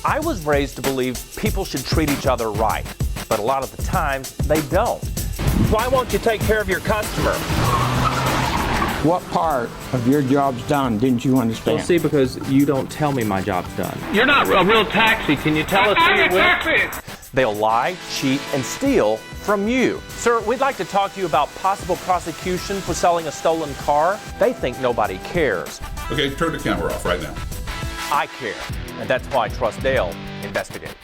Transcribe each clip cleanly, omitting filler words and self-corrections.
I was raised to believe people should treat each other right, but a lot of the times they don't. Why won't you take care of your customer? What part of your job's done didn't you understand? Well, see, because you don't tell me my job's done. You're not a real taxi. Can you tell us who you're with? They'll lie, cheat, and steal from you. Sir, we'd like to talk to you about possible prosecution for selling a stolen car. They think nobody cares. Okay, turn the camera off right now. I care, and that's why TrustDALE Investigates.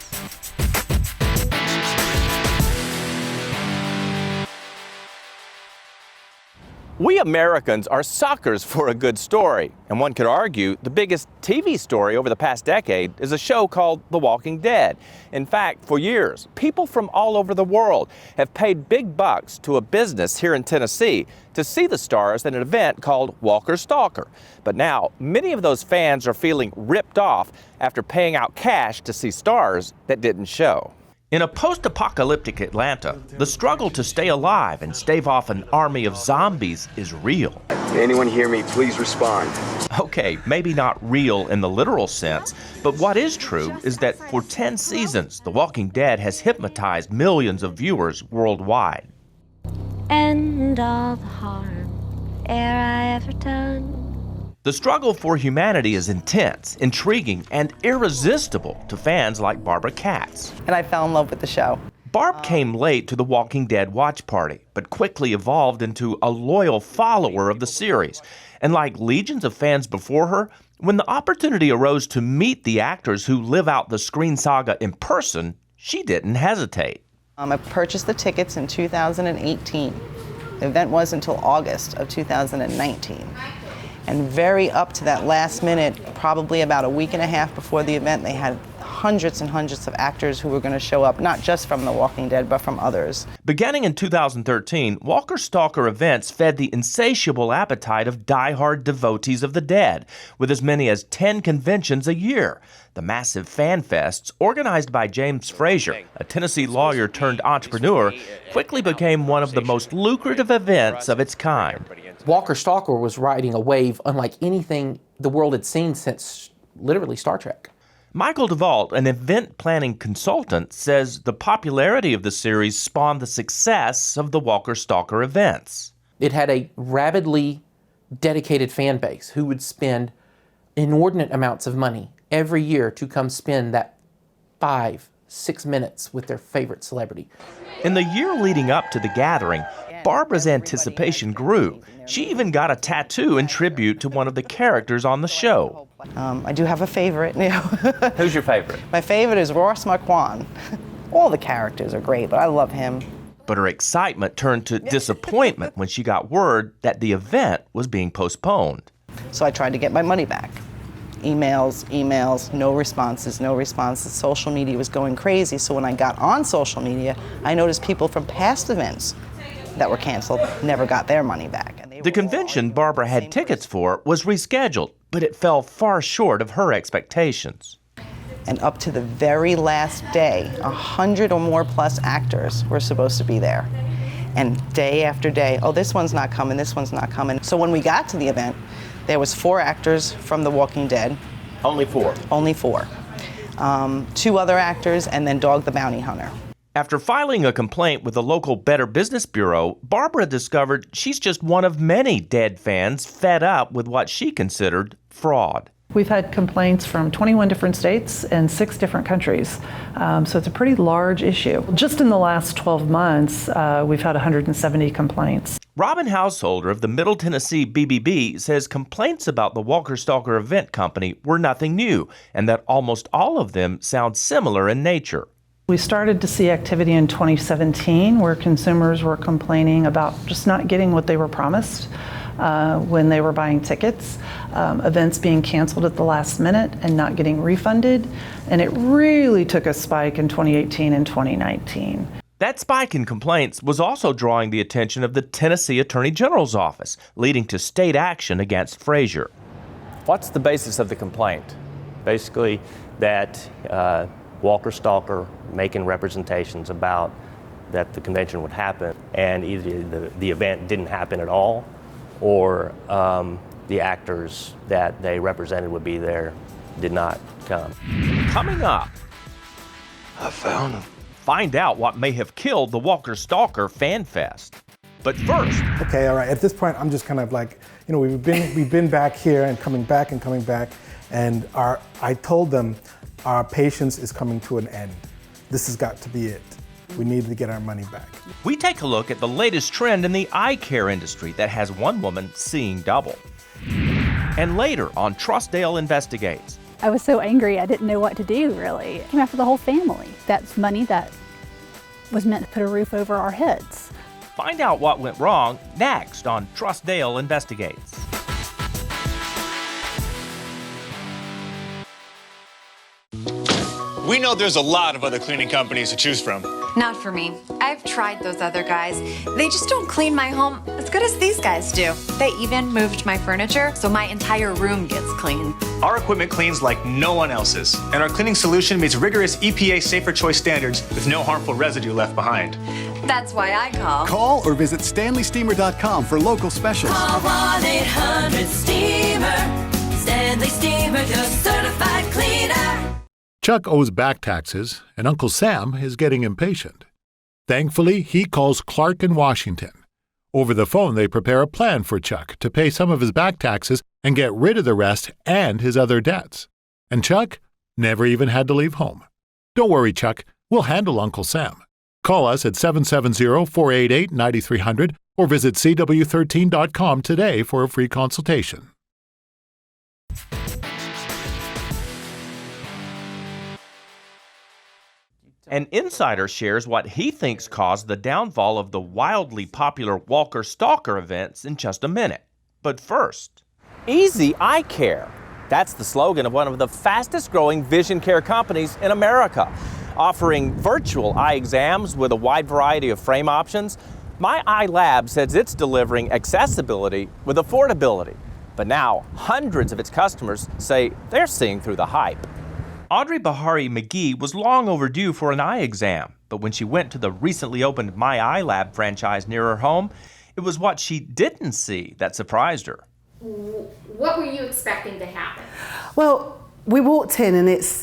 We Americans are suckers for a good story, and one could argue the biggest TV story over the past decade is a show called The Walking Dead. In fact, for years, people from all over the world have paid big bucks to a business here in Tennessee to see the stars at an event called Walker Stalker. But now, many of those fans are feeling ripped off after paying out cash to see stars that didn't show. In a post-apocalyptic Atlanta, the struggle to stay alive and stave off an army of zombies is real. Anyone hear me? Please respond. Okay, maybe not real in the literal sense, but what is true is that for 10 seasons, The Walking Dead has hypnotized millions of viewers worldwide. End all the harm ere I ever done. The struggle for humanity is intense, intriguing, and irresistible to fans like Barbara Katz. And I fell in love with the show. Barb came late to the Walking Dead watch party, but quickly evolved into a loyal follower of the series. And like legions of fans before her, when the opportunity arose to meet the actors who live out the screen saga in person, she didn't hesitate. I purchased the tickets in 2018. The event was until August of 2019. And very up to that last minute, probably about a week and a half before the event, they had hundreds and hundreds of actors who were going to show up, not just from The Walking Dead, but from others. Beginning in 2013, Walker Stalker events fed the insatiable appetite of die-hard devotees of the dead, with as many as 10 conventions a year. The massive fan fests, organized by James Frazier, a Tennessee lawyer turned entrepreneur, quickly became one of the most lucrative events of its kind. Walker Stalker was riding a wave unlike anything the world had seen since literally Star Trek. Michael DeVault, an event planning consultant, says the popularity of the series spawned the success of the Walker Stalker events. It had a rabidly dedicated fan base who would spend inordinate amounts of money every year to come spend that 5-6 minutes with their favorite celebrity. In the year leading up to the gathering, Barbara's anticipation grew. She even got a tattoo in tribute to one of the characters on the show. I do have a favorite. Who's your favorite? My favorite is Ross Marquand. All the characters are great, but I love him. But her excitement turned to disappointment when she got word that the event was being postponed. So I tried to get my money back. Emails, no responses. Social media was going crazy, so when I got on social media, I noticed people from past events that were canceled never got their money back. The convention Barbara had tickets for was rescheduled, but it fell far short of her expectations. And up to the very last day, 100 or more plus actors were supposed to be there. And day after day, oh, this one's not coming, this one's not coming. So when we got to the event, there was 4 actors from The Walking Dead. Only 4? Only 4. 2 other actors, and then Dog the Bounty Hunter. After filing a complaint with the local Better Business Bureau, Barbara discovered she's just one of many Dead fans fed up with what she considered fraud. We've had complaints from 21 different states and 6 different countries, so it's a pretty large issue. Just in the last 12 months, we've had 170 complaints. Robin Householder of the Middle Tennessee BBB says complaints about the Walker Stalker event company were nothing new, and that almost all of them sound similar in nature. We started to see activity in 2017 where consumers were complaining about just not getting what they were promised when they were buying tickets, events being canceled at the last minute and not getting refunded, and it really took a spike in 2018 and 2019. That spike in complaints was also drawing the attention of the Tennessee Attorney General's office, leading to state action against Frazier. What's the basis of the complaint? Basically, that Walker Stalker making representations about that the convention would happen, and either the event didn't happen at all, or the actors that they represented would be there did not come. Coming up, I found him. find out what may have killed the Walker Stalker Fan Fest. But first, Okay, all right. At this point, I'm just kind of like, we've been back here and coming back, and I told them our patience is coming to an end. This has got to be it. We need to get our money back. we take a look at the latest trend in the eye care industry that has one woman seeing double. And later on TrustDALE Investigates, I was so angry I didn't know what to do, really. I came after the whole family. That's money that was meant to put a roof over our heads. find out what went wrong next on TrustDALE Investigates. We know there's a lot of other cleaning companies to choose from. Not for me. I've tried those other guys. They just don't clean my home as good as these guys do. They even moved my furniture, so my entire room gets clean. Our equipment cleans like no one else's, and our cleaning solution meets rigorous EPA Safer Choice standards with no harmful residue left behind. That's why I call. Call or visit StanleySteamer.com for local specials. Call 1-800-STEAMER. Stanley Steamer, your certified cleaner. Chuck owes back taxes, and Uncle Sam is getting impatient. Thankfully, he calls Clark in Washington. Over the phone, they prepare a plan for Chuck to pay some of his back taxes and get rid of the rest and his other debts. And Chuck never even had to leave home. Don't worry, Chuck. We'll handle Uncle Sam. Call us at 770-488-9300 or visit cw13.com today for a free consultation. An insider shares what he thinks caused the downfall of the wildly popular Walker Stalker events in just a minute. But first, Easy Eye Care. That's the slogan of one of the fastest growing vision care companies in America. Offering virtual eye exams with a wide variety of frame options, My Eye Lab says it's delivering accessibility with affordability. But now, hundreds of its customers say they're seeing through the hype. Audrey Bahari McGee was long overdue for an eye exam, but when she went to the recently opened My Eye Lab franchise near her home, it was what she didn't see that surprised her. What were you expecting to happen? Well, we walked in and it's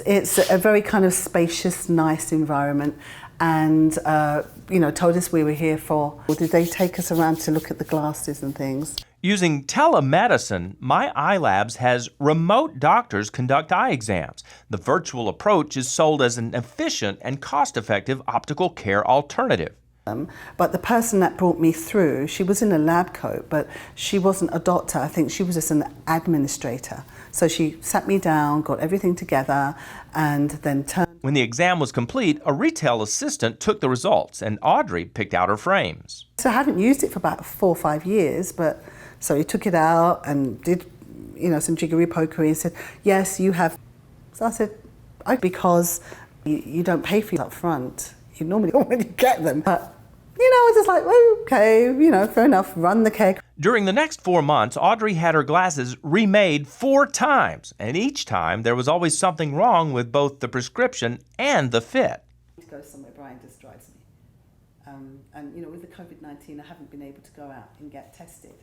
a very kind of spacious, nice environment, and told us we were here for. Did they take us around to look at the glasses and things? Using telemedicine, My Eye Labs has remote doctors conduct eye exams. The virtual approach is sold as an efficient and cost-effective optical care alternative. But the person that brought me through, she was in a lab coat, but she wasn't a doctor. I think she was just an administrator. So she sat me down, got everything together, and then turned. When the exam was complete, a retail assistant took the results, and Audrey picked out her frames. So I hadn't used it for about 4 or 5 years, but so he took it out and did, some jiggery pokery and said, yes, you have. So I said, because you don't pay for it up front. You normally don't really get them. But, I was just like, okay, fair enough, run the cake. During the next 4 months, Audrey had her glasses remade 4 times. And each time, there was always something wrong with both the prescription and the fit. To go somewhere, Brian just drives me. And, with the COVID-19, I haven't been able to go out and get tested.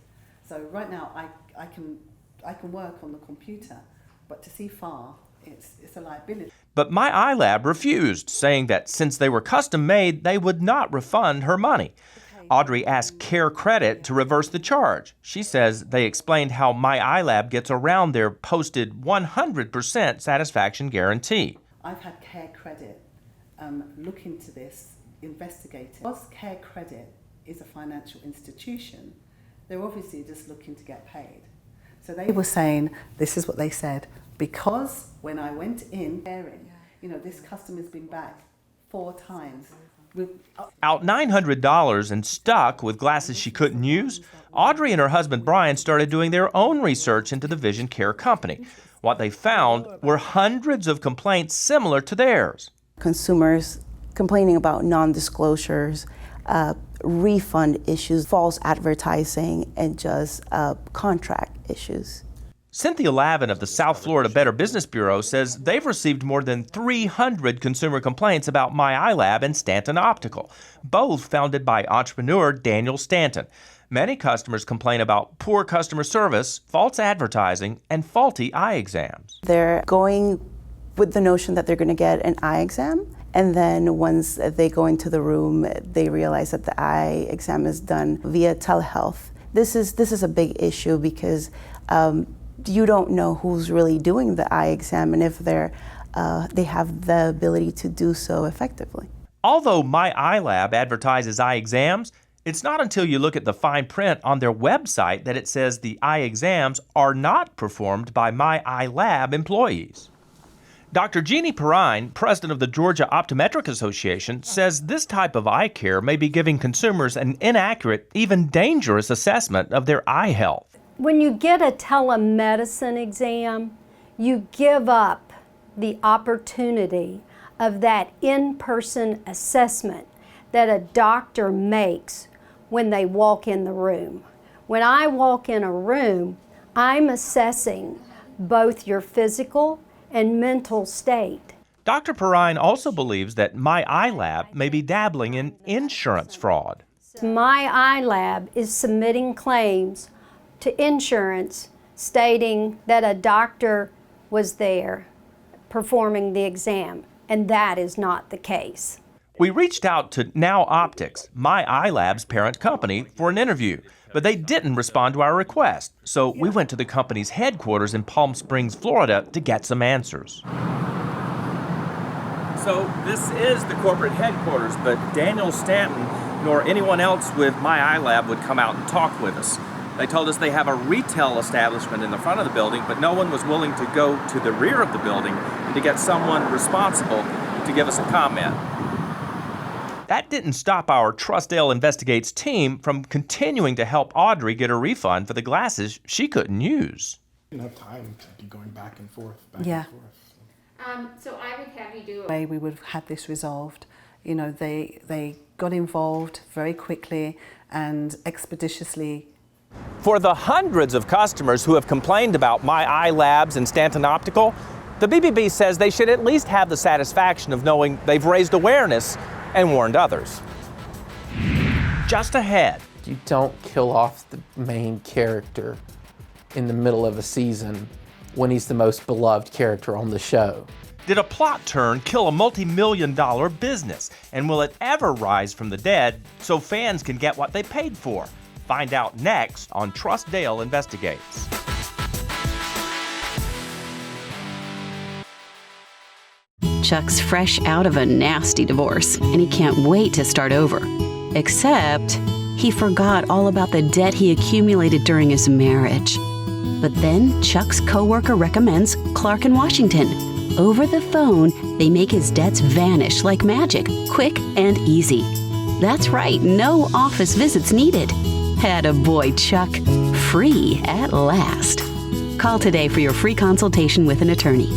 So right now, I can work on the computer, but to see far, it's a liability. But My Eye Lab refused, saying that since they were custom made, they would not refund her money. Audrey asked Care Credit to reverse the charge. She says they explained how My Eye Lab gets around their posted 100% satisfaction guarantee. I've had Care Credit look into this, investigate it. Because Care Credit is a financial institution, they're obviously just looking to get paid. So they were saying, this is what they said, because when I went in, this customer's been back 4 times. Out $900 and stuck with glasses she couldn't use, Audrey and her husband Brian started doing their own research into the vision care company. What they found were hundreds of complaints similar to theirs. Consumers complaining about non-disclosures, refund issues, false advertising, and just contract issues. Cynthia Lavin of the South Florida Better Business Bureau says they've received more than 300 consumer complaints about My Eye Lab and Stanton Optical, both founded by entrepreneur Daniel Stanton. Many customers complain about poor customer service, false advertising, and faulty eye exams. They're going with the notion that they're going to get an eye exam. And then once they go into the room, they realize that the eye exam is done via telehealth. This is a big issue because you don't know who's really doing the eye exam and if they have the ability to do so effectively. Although My Eye Lab advertises eye exams, it's not until you look at the fine print on their website that it says the eye exams are not performed by My Eye Lab employees. Dr. Jeannie Perrine, president of the Georgia Optometric Association, says this type of eye care may be giving consumers an inaccurate, even dangerous assessment of their eye health. When you get a telemedicine exam, you give up the opportunity of that in-person assessment that a doctor makes when they walk in the room. When I walk in a room, I'm assessing both your physical and mental state. Dr. Perrine also believes that My Eye Lab may be dabbling in insurance fraud. My Eye Lab is submitting claims to insurance stating that a doctor was there performing the exam, and that is not the case. We reached out to Now Optics, My Eye Lab's parent company, for an interview, but they didn't respond to our request. So we went to the company's headquarters in Palm Springs, Florida, to get some answers. So this is the corporate headquarters, but Daniel Stanton nor anyone else with My Eye Lab would come out and talk with us. They told us they have a retail establishment in the front of the building, but no one was willing to go to the rear of the building to get someone responsible to give us a comment. That didn't stop our TrustDALE Investigates team from continuing to help Audrey get a refund for the glasses she couldn't use. We didn't have time to be going back and forth, So I would have you do it. Way we would have had this resolved. You know, they got involved very quickly and expeditiously. For the hundreds of customers who have complained about My Eye Labs and Stanton Optical, the BBB says they should at least have the satisfaction of knowing they've raised awareness and warned others. Just ahead. You don't kill off the main character in the middle of a season when he's the most beloved character on the show. Did a plot turn kill a multi-million-dollar business? And will it ever rise from the dead so fans can get what they paid for? Find out next on TrustDALE Investigates. Chuck's fresh out of a nasty divorce, and he can't wait to start over. Except he forgot all about the debt he accumulated during his marriage. But then Chuck's coworker recommends Clark in Washington. Over the phone, they make his debts vanish like magic, quick and easy. That's right, no office visits needed. Attaboy, Chuck. Free at last. Call today for your free consultation with an attorney.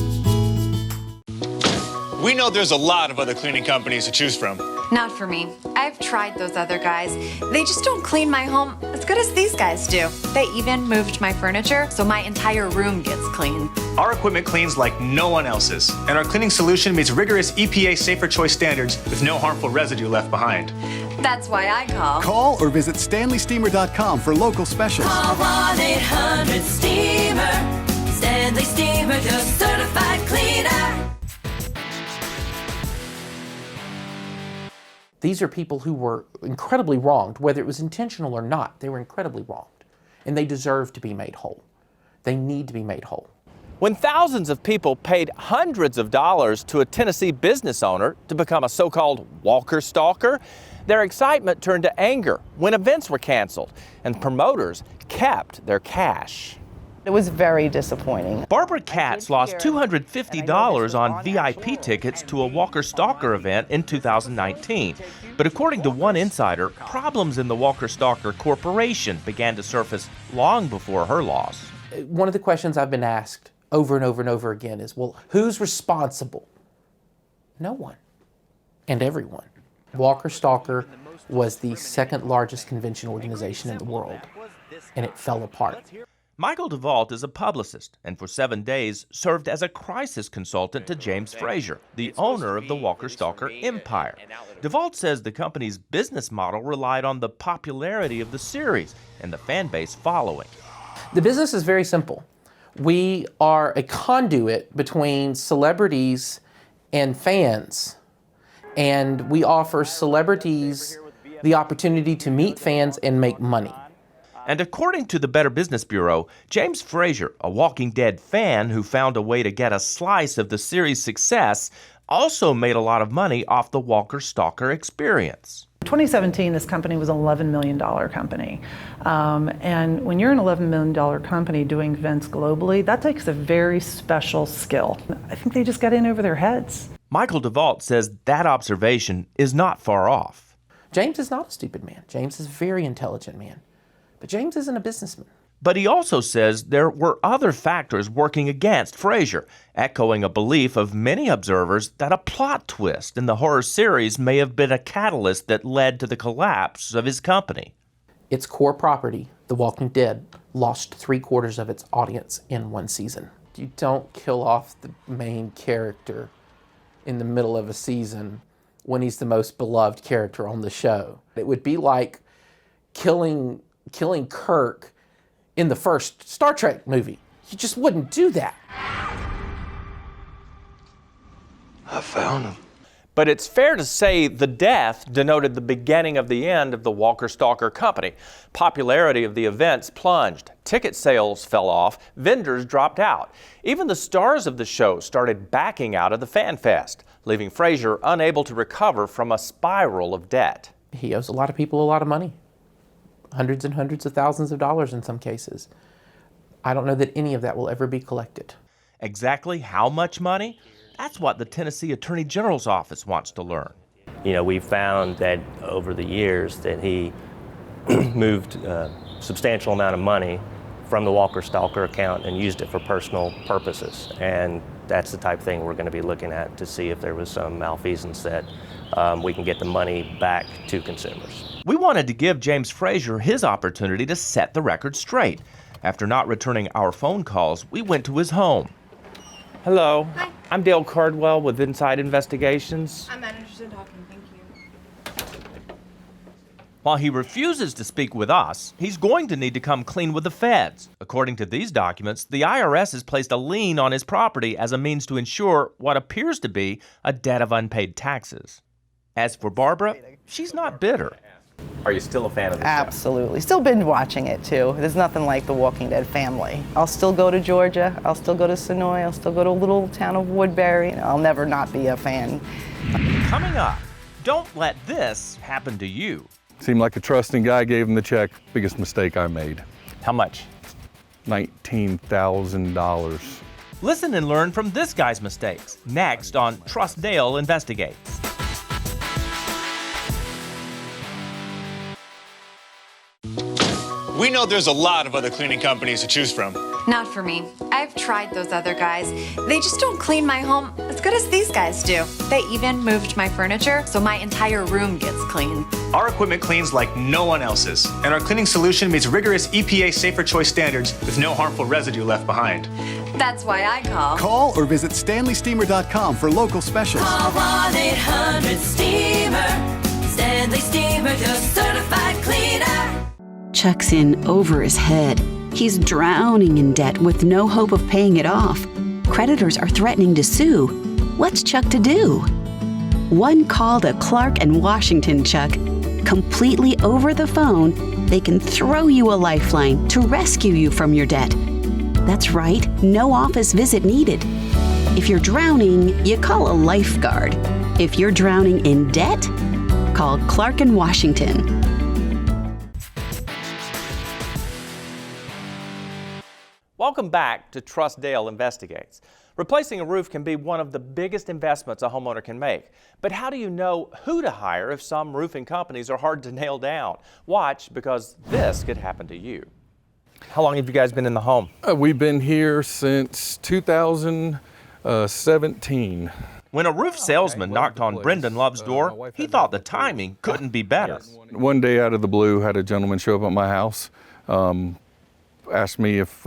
We know there's a lot of other cleaning companies to choose from. Not for me. I've tried those other guys. They just don't clean my home as good as these guys do. They even moved my furniture, so my entire room gets clean. Our equipment cleans like no one else's, and our cleaning solution meets rigorous EPA safer choice standards with no harmful residue left behind. That's why I call. Call or visit StanleySteamer.com for local specials. Call 1-800-STEAMER. Stanley Steamer, the certified cleaner. These are people who were incredibly wronged, whether it was intentional or not. They were incredibly wronged, and they deserve to be made whole. They need to be made whole. When thousands of people paid hundreds of dollars to a Tennessee business owner to become a so-called walker stalker, their excitement turned to anger when events were canceled and promoters kept their cash. It was very disappointing. Barbara Katz lost $250 on VIP tickets to a Walker Stalker event in 2019. But according to one insider, problems in the Walker Stalker Corporation began to surface long before her loss. One of the questions I've been asked over and over and over again is, well, who's responsible? No one. And everyone. Walker Stalker was the second largest convention organization in the world, and it fell apart. Michael DeVault is a publicist and for 7 days served as a crisis consultant to James Frazier, the owner of the Walker Stalker empire. DeVault says the company's business model relied on the popularity of the series and the fan base following. The business is very simple. We are a conduit between celebrities and fans. And we offer celebrities the opportunity to meet fans and make money. And according to the Better Business Bureau, James Frazier, a Walking Dead fan who found a way to get a slice of the series' success, also made a lot of money off the Walker Stalker experience. In 2017, this company was an $11 million company. And when you're an $11 million company doing events globally, that takes a very special skill. I think they just got in over their heads. Michael DeVault says that observation is not far off. James is not a stupid man. James is a very intelligent man. But James isn't a businessman. But he also says there were other factors working against Frazier, echoing a belief of many observers that a plot twist in the horror series may have been a catalyst that led to the collapse of his company. Its core property, The Walking Dead, lost 3/4 of its audience in one season. You don't kill off the main character in the middle of a season when he's the most beloved character on the show. It would be like killing Kirk in the first Star Trek movie. You just wouldn't do that. I found him. But it's fair to say the death denoted the beginning of the end of the Walker Stalker company. Popularity of the events plunged. Ticket sales fell off. Vendors dropped out. Even the stars of the show started backing out of the Fan Fest, leaving Frazier unable to recover from a spiral of debt. He owes a lot of people a lot of money. Hundreds and hundreds of thousands of dollars in some cases. I don't know that any of that will ever be collected. Exactly how much money? That's what the Tennessee Attorney General's office wants to learn. You know, we found that over the years that he moved a substantial amount of money from the Walker Stalker account and used it for personal purposes. And that's the type of thing we're going to be looking at to see if there was some malfeasance that we can get the money back to consumers. We wanted to give James Frazier his opportunity to set the record straight. After not returning our phone calls, we went to his home. Hello. Hi. I'm Dale Cardwell with Inside Investigations. I'm not interested in talking, thank you. While he refuses to speak with us, he's going to need to come clean with the feds. According to these documents, the IRS has placed a lien on his property as a means to ensure what appears to be a debt of unpaid taxes. As for Barbara, she's not bitter. Are you still a fan of the show? Absolutely. Still binge watching it too. There's nothing like the Walking Dead family. I'll still go to Georgia. I'll still go to Sonoy. I'll still go to a little town of Woodbury. I'll never not be a fan. Coming up, don't let this happen to you. Seemed like a trusting guy, gave him the check. Biggest mistake I made. How much? $19,000. Listen and learn from this guy's mistakes. Next on TrustDALE Investigates. We know there's a lot of other cleaning companies to choose from. Not for me. I've tried those other guys. They just don't clean my home as good as these guys do. They even moved my furniture, so my entire room gets clean. Our equipment cleans like no one else's, and our cleaning solution meets rigorous EPA Safer Choice standards with no harmful residue left behind. That's why I call. Call or visit StanleySteamer.com for local specials. Call 1-800-STEAMER. Stanley Steamer, your certified cleaner. Chuck's in over his head. He's drowning in debt with no hope of paying it off. Creditors are threatening to sue. What's Chuck to do? One call to Clark and Washington, Chuck. Completely over the phone, they can throw you a lifeline to rescue you from your debt. That's right, no office visit needed. If you're drowning, you call a lifeguard. If you're drowning in debt, call Clark and Washington. Welcome back to TrustDALE Investigates. Replacing a roof can be one of the biggest investments a homeowner can make. But how do you know who to hire if some roofing companies are hard to nail down? Watch, because this could happen to you. How long have you guys been in the home? We've been here since 2017. When a roof salesman knocked on Brendan Love's door, he thought the timing couldn't be better. One day out of the blue, had a gentleman show up at my house, asked me if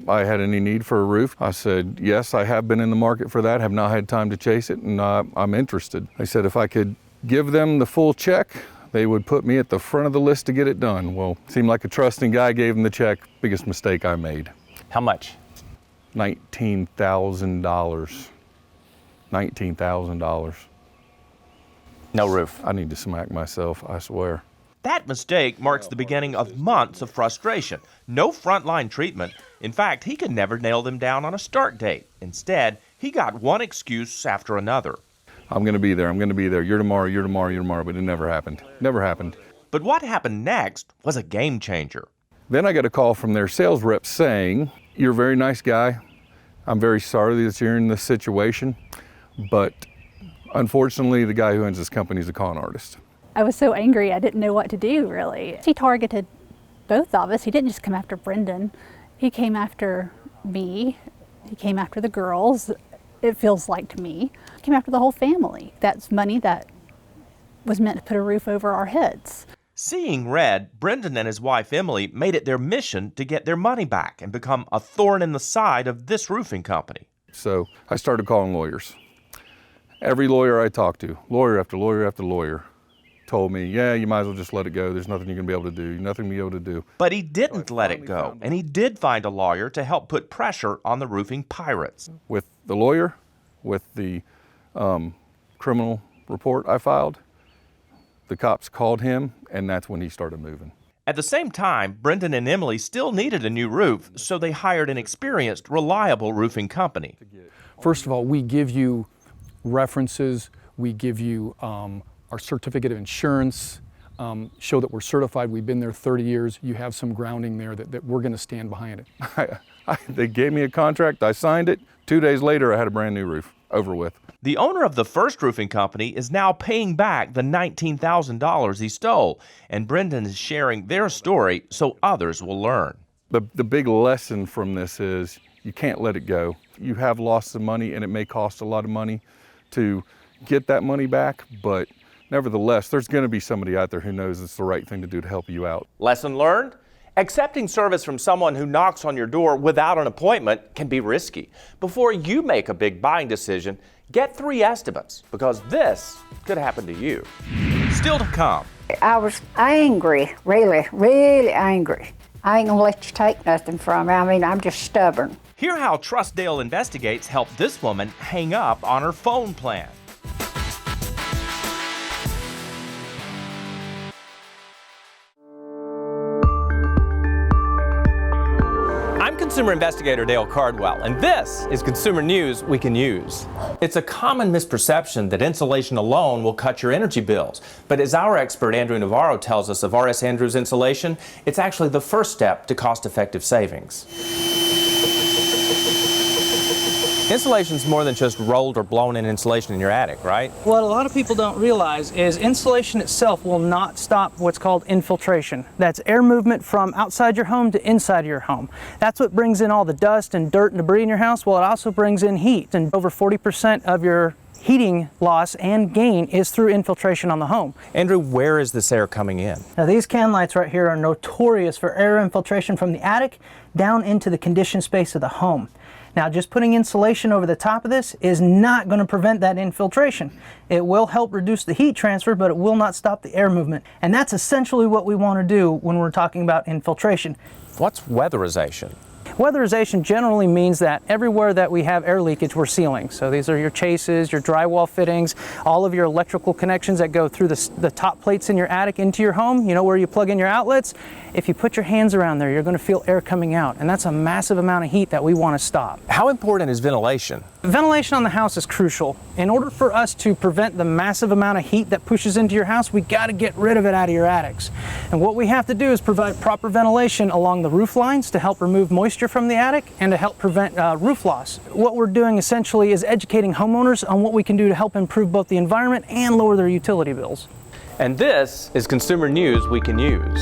I had any need for a roof. I said, yes, I have been in the market for that, have not had time to chase it, and I'm interested. They said if I could give them the full check, they would put me at the front of the list to get it done. Well, seemed like a trusting guy, gave them the check. Biggest mistake I made. How much? $19,000. $19,000. No roof. I need to smack myself, I swear. That mistake marks the beginning of months of frustration. No frontline treatment. In fact, he could never nail them down on a start date. Instead, he got one excuse after another. I'm going to be there. I'm going to be there. You're tomorrow, you're tomorrow, you're tomorrow. But it never happened. Never happened. But what happened next was a game changer. Then I got a call from their sales rep saying, "You're a very nice guy. I'm very sorry that you're in this situation. But unfortunately, the guy who owns this company is a con artist." I was so angry I didn't know what to do, really. He targeted both of us. He didn't just come after Brendan. He came after me. He came after the girls, it feels like to me. He came after the whole family. That's money that was meant to put a roof over our heads. Seeing red, Brendan and his wife Emily made it their mission to get their money back and become a thorn in the side of this roofing company. So I started calling lawyers. Every lawyer I talked to, lawyer after lawyer after lawyer, told me, "Yeah, you might as well just let it go. There's nothing you're going to be able to do, nothing to be able to do." But he didn't let it go, and he did find a lawyer to help put pressure on the roofing pirates. With the lawyer, with the criminal report I filed, the cops called him, and that's when he started moving. At the same time, Brendan and Emily still needed a new roof, so they hired an experienced, reliable roofing company. First of all, we give you references, we give you our certificate of insurance, show that we're certified, we've been there 30 years, you have some grounding there that we're going to stand behind it. They gave me a contract, I signed it. 2 days later, I had a brand new roof, over with. The owner of the first roofing company is now paying back the $19,000 he stole, and Brendan is sharing their story so others will learn. The big lesson from this is you can't let it go. You have lost some money, and it may cost a lot of money to get that money back, but nevertheless, there's going to be somebody out there who knows it's the right thing to do to help you out. Lesson learned? Accepting service from someone who knocks on your door without an appointment can be risky. Before you make a big buying decision, get 3 estimates, because this could happen to you. Still to come. I was angry, really angry. I ain't gonna let you take nothing from me. I mean, I'm just stubborn. Hear how TrustDALE Investigates helped this woman hang up on her phone plan. I'm consumer investigator Dale Cardwell, and this is consumer news we can use. It's a common misperception that insulation alone will cut your energy bills. But as our expert Andrew Navarro tells us of R.S. Andrews Insulation, it's actually the first step to cost-effective savings. Insulation's more than just rolled or blown in insulation in your attic, right? What a lot of people don't realize is insulation itself will not stop what's called infiltration. That's air movement from outside your home to inside of your home. That's what brings in all the dust and dirt and debris in your house. Well, it also brings in heat, and over 40% of your heating loss and gain is through infiltration on the home. Andrew, where is this air coming in? Now, these can lights right here are notorious for air infiltration from the attic down into the conditioned space of the home. Now, just putting insulation over the top of this is not going to prevent that infiltration. It will help reduce the heat transfer, but it will not stop the air movement. And that's essentially what we want to do when we're talking about infiltration. What's weatherization? Weatherization generally means that everywhere that we have air leakage, we're sealing. So these are your chases, your drywall fittings, all of your electrical connections that go through the top plates in your attic into your home, you know, where you plug in your outlets. If you put your hands around there, you're going to feel air coming out, and that's a massive amount of heat that we want to stop. How important is ventilation? Ventilation on the house is crucial. In order for us to prevent the massive amount of heat that pushes into your house, we got to get rid of it out of your attics. And what we have to do is provide proper ventilation along the roof lines to help remove moisture from the attic and to help prevent roof loss. What we're doing essentially is educating homeowners on what we can do to help improve both the environment and lower their utility bills. And this is consumer news we can use.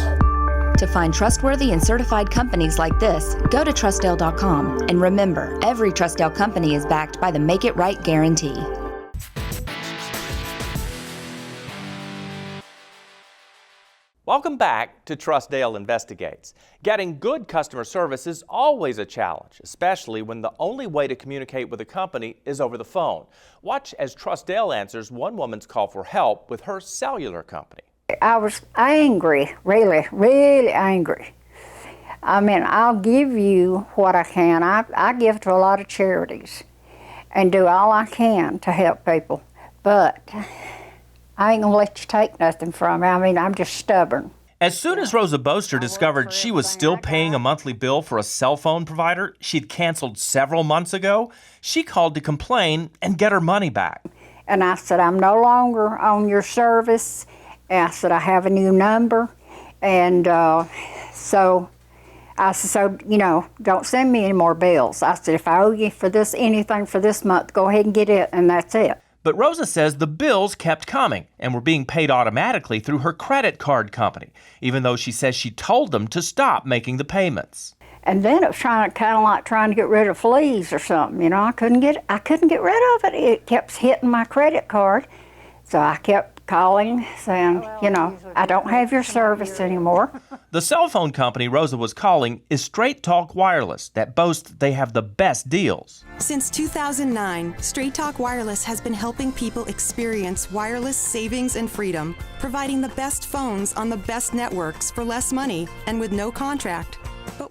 To find trustworthy and certified companies like this, go to TrustDALE.com. And remember, every TrustDALE company is backed by the Make It Right guarantee. Welcome back to TrustDALE Investigates. Getting good customer service is always a challenge, especially when the only way to communicate with a company is over the phone. Watch as TrustDALE answers one woman's call for help with her cellular company. I was angry, really angry. I mean, I'll give you what I can. I give to a lot of charities and do all I can to help people, but I ain't gonna let you take nothing from me. I mean, I'm just stubborn. As soon as Rosa Boaster discovered she was still paying a monthly bill for a cell phone provider she'd canceled several months ago, she called to complain and get her money back. And I said, I'm no longer on your service. And I said, I have a new number. And so I said, so, you know, don't send me any more bills. I said, if I owe you for this, anything for this month, go ahead and get it, and that's it. But Rosa says the bills kept coming and were being paid automatically through her credit card company, even though she says she told them to stop making the payments. And then it was kind of like trying to get rid of fleas or something. You know, I couldn't get rid of it. It kept hitting my credit card, so I kept calling saying, you know, I don't have your service anymore. The cell phone company Rosa was calling is Straight Talk Wireless, that boasts they have the best deals. Since 2009, Straight Talk Wireless has been helping people experience wireless savings and freedom, providing the best phones on the best networks for less money and with no contract.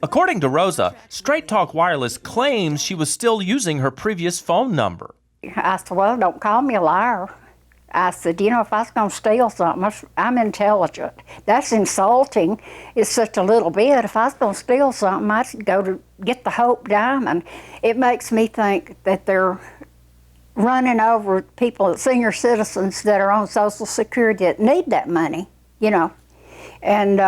According to Rosa, Straight Talk Wireless claims she was still using her previous phone number. I said, well, don't call me a liar. I said, you know, if I was going to steal something, I'm intelligent. That's insulting. It's such a little bit. If I was going to steal something, I'd go to get the Hope Diamond. It makes me think that they're running over people, senior citizens that are on Social Security that need that money, you know. And,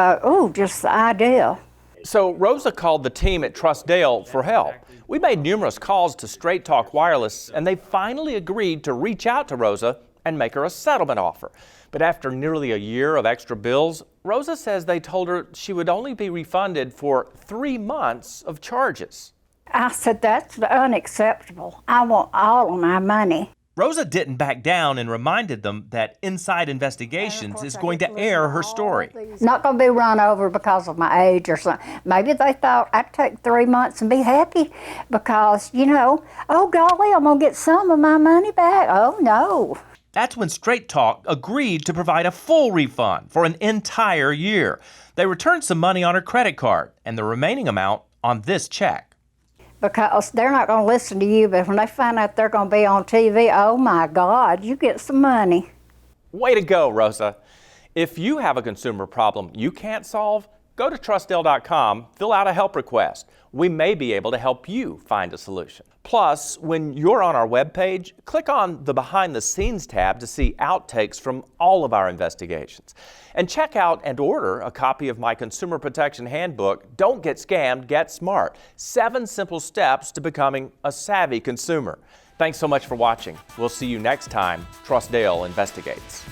just the idea. So Rosa called the team at TrustDALE for help. We made numerous calls to Straight Talk Wireless, and they finally agreed to reach out to Rosa and make her a settlement offer. But after nearly a year of extra bills, Rosa says they told her she would only be refunded for 3 months of charges. I said, that's unacceptable. I want all of my money. Rosa didn't back down and reminded them that Inside Investigations is going to air her story. Not going to be run over because of my age or something. Maybe they thought I'd take 3 months and be happy because, you know, oh golly, I'm going to get some of my money back. Oh no. That's when Straight Talk agreed to provide a full refund for an entire year. They returned some money on her credit card and the remaining amount on this check. Because they're not going to listen to you, but when they find out they're going to be on TV, oh my God, you get some money. Way to go, Rosa. If you have a consumer problem you can't solve, go to TrustDALE.com, fill out a help request. We may be able to help you find a solution. Plus, when you're on our webpage, click on the Behind the Scenes tab to see outtakes from all of our investigations. And check out and order a copy of my Consumer Protection Handbook, Don't Get Scammed, Get Smart. 7 simple steps to becoming a savvy consumer. Thanks so much for watching. We'll see you next time. TrustDALE Investigates.